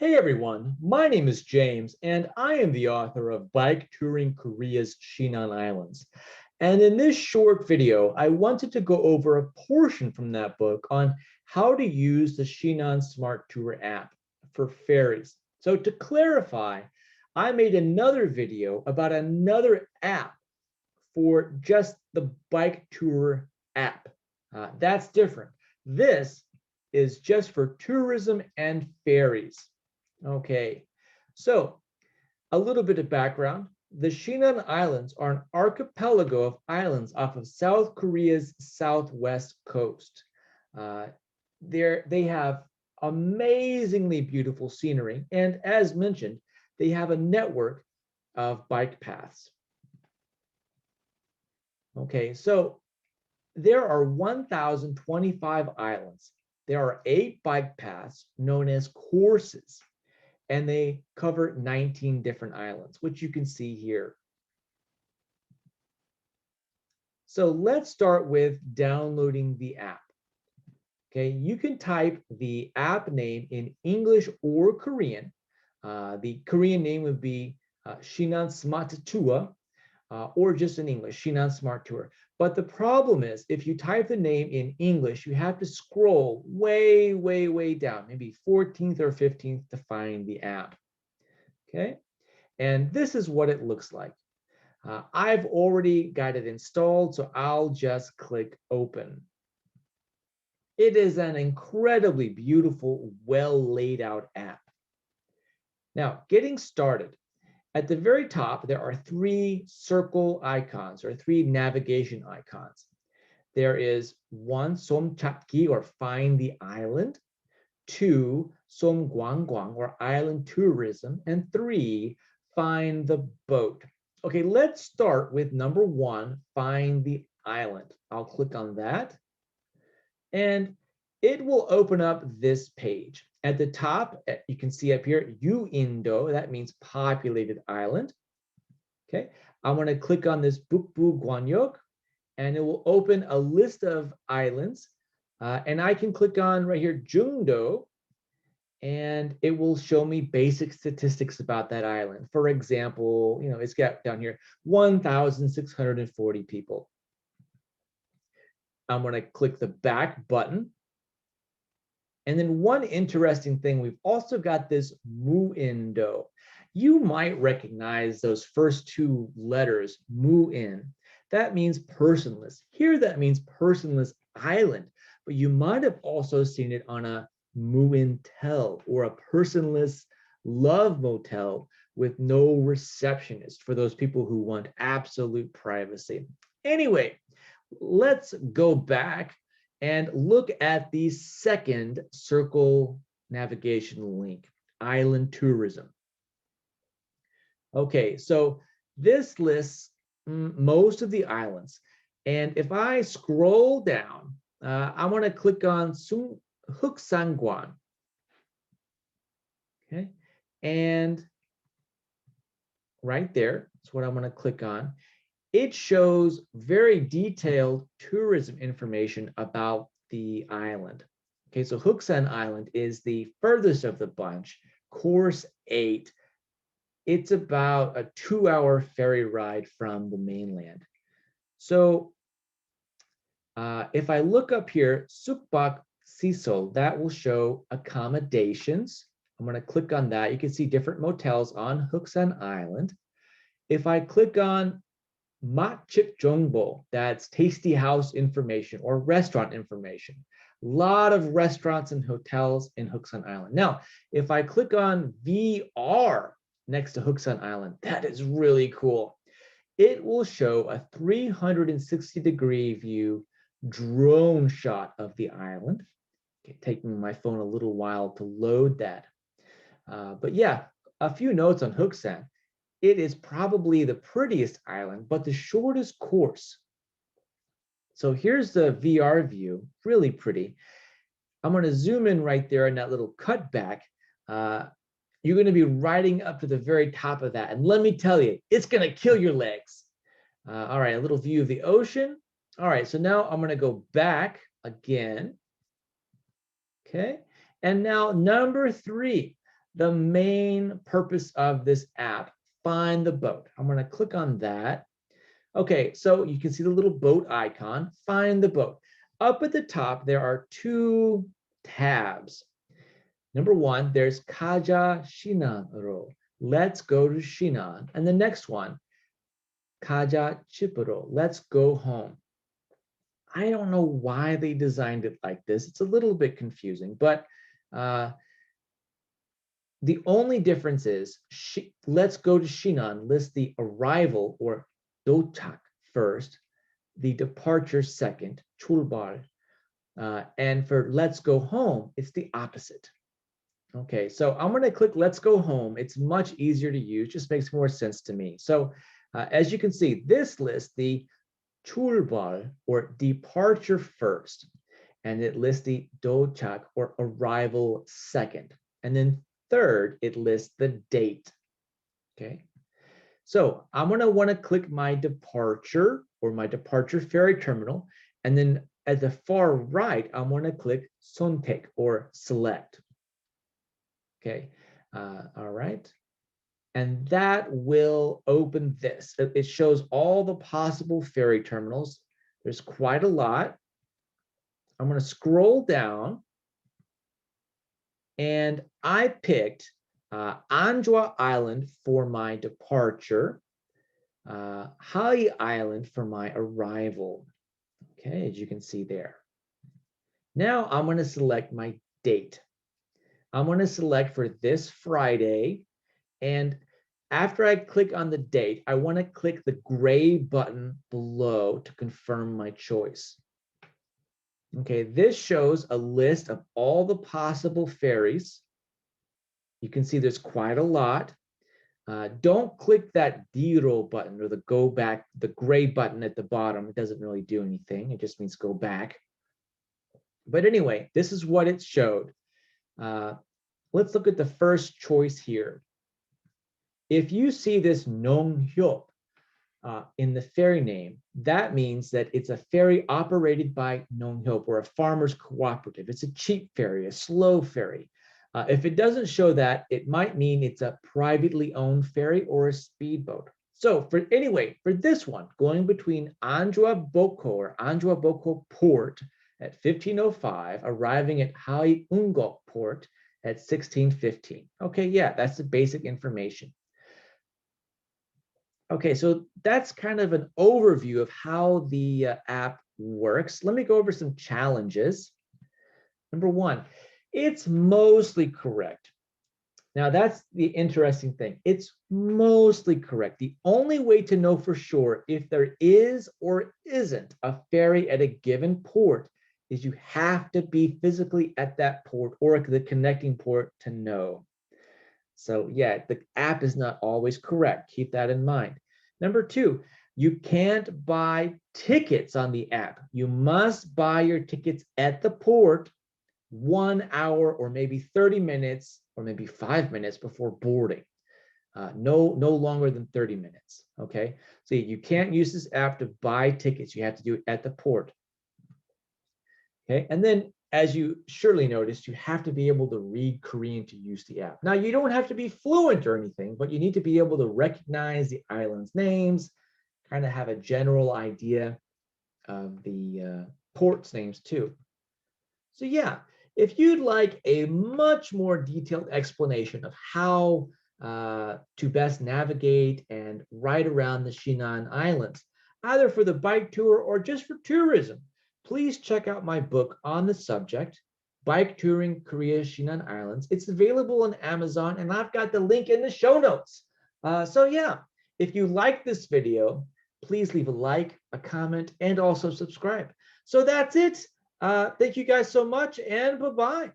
Hey everyone, my name is James and I am the author of Bike Touring Korea's Shinan Islands. And in this short video, I wanted to go over a portion from that book on how to use the Shinan Smart Tour app for ferries. So to clarify, I made another video about another app for just the Bike Tour app. That's different. This is just for tourism and ferries. Okay, so a little bit of background. The Shinan Islands are an archipelago of islands off of South Korea's southwest coast. They have amazingly beautiful scenery, and as mentioned, they have a network of bike paths. Okay, so there are 1,025 islands. There are 8 bike paths known as courses, and they cover 19 different islands, which you can see here. So let's start with downloading the app. Okay, you can type the app name in English or Korean. The Korean name would be Shinan Smart Tour, or just in English, Shinan Smart Tour. But the problem is, if you type the name in English, you have to scroll way, way, way down, maybe 14th or 15th to find the app. Okay, and this is what it looks like. I've already got it installed, so I'll just click open. It is an incredibly beautiful, well laid out app. Now, getting started. At the very top, there are 3 circle icons or 3 navigation icons. There is 1, somchapki, or find the island, 2, somgwangwang, or island tourism, and 3, find the boat. Okay, let's start with number 1, find the island. I'll click on that, and it will open up this page. At the top, you can see up here, Indo, that means populated island. Okay, I'm going to click on this Bukbu Gwanyok, and it will open a list of islands. And I can click on right here, Jungdo, and it will show me basic statistics about that island. For example, it's got down here 1,640 people. I'm going to click the back button. And then one interesting thing, we've also got this Muindo. You might recognize those first 2 letters, Muin. That means personless. Here that means personless island, but you might have also seen it on a Muintel, or a personless love motel with no receptionist, for those people who want absolute privacy. Anyway, let's go back and look at the second circle navigation link, island tourism. Okay, so this lists most of the islands. And if I scroll down, I want to click on Huksangwan. Okay, and right there, that's what I'm going to click on. It shows very detailed tourism information about the island. Okay, so Huksan Island is the furthest of the bunch, course 8. It's about a 2-hour ferry ride from the mainland. So if I look up here, Sukbak Sisol, that will show accommodations. I'm going to click on that. You can see different motels on Huksan Island. If I click on Matchip Jongbo, that's tasty house information or restaurant information. A lot of restaurants and hotels in Huksan Island. Now, if I click on VR next to Huksan Island, that is really cool. It will show a 360-degree view drone shot of the island. Okay, taking my phone a little while to load that. But yeah, a few notes on Huksan. It is probably the prettiest island, but the shortest course. So here's the VR view, really pretty. I'm going to zoom in right there in that little cutback. You're going to be riding up to the very top of that. And let me tell you, it's going to kill your legs. All right, a little view of the ocean. All right, so now I'm going to go back again. Okay, and now number 3. the main purpose of this app, find the boat. I'm going to click on that. Okay, so you can see the little boat icon, find the boat. Up at the top, there are two tabs. Number one, there's Kaja Shinanro. Let's go to Shinan. And the next one, Kaja Chipuro. Let's go home. I don't know why they designed it like this. It's a little bit confusing, but the only difference is let's go to Shinan lists the arrival or dochak first, the departure second, 출발. And for let's go home, it's the opposite. Okay, so I'm going to click let's go home. It's much easier to use, just makes more sense to me. So as you can see, this lists the 출발 or departure first, and it lists the dochak or arrival second. And then third, it lists the date. Okay, so I'm going to want to click my departure or my departure ferry terminal, and then at the far right, I'm going to click 선택 or select. Okay, all right. And that will open this. It shows all the possible ferry terminals. There's quite a lot. I'm going to scroll down, and I picked Anjwa Island for my departure, Hai Island for my arrival. Okay, as you can see there. Now I'm going to select my date. I'm going to select for this Friday, and after I click on the date, I want to click the gray button below to confirm my choice. Okay, this shows a list of all the possible ferries. You can see there's quite a lot. Don't click that Diro button or the go back, the gray button at the bottom. It doesn't really do anything. It just means go back. But anyway, this is what it showed. Let's look at the first choice here. If you see this Nonghyop in the ferry name, that means that it's a ferry operated by Nonghyop or a farmer's cooperative. It's a cheap ferry, a slow ferry. If it doesn't show that, it might mean it's a privately owned ferry or a speedboat. So for this one, going between Anjwa Boko or Anjwa Boko Port at 15:05, arriving at Hai Ungok Port at 16:15. Okay, yeah, that's the basic information. Okay, so that's kind of an overview of how the app works. Let me go over some challenges. Number one, it's mostly correct. Now that's the interesting thing. It's mostly correct. The only way to know for sure if there is or isn't a ferry at a given port is you have to be physically at that port or the connecting port to know. So yeah, the app is not always correct. Keep that in mind. Number two, you can't buy tickets on the app. You must buy your tickets at the port 1 hour or maybe 30 minutes or maybe 5 minutes before boarding. No longer than 30 minutes. Okay, so you can't use this app to buy tickets. You have to do it at the port. Okay, and then as you surely noticed, you have to be able to read Korean to use the app. Now, you don't have to be fluent or anything, but you need to be able to recognize the island's names, kind of have a general idea of the ports names too. So yeah, if you'd like a much more detailed explanation of how to best navigate and ride around the Shinan Islands, either for the bike tour or just for tourism, please check out my book on the subject, Bike Touring Korea Shinan Islands. It's available on Amazon, and I've got the link in the show notes. So yeah, if you like this video, please leave a like, a comment, and also subscribe. So that's it. Thank you guys so much, and bye-bye.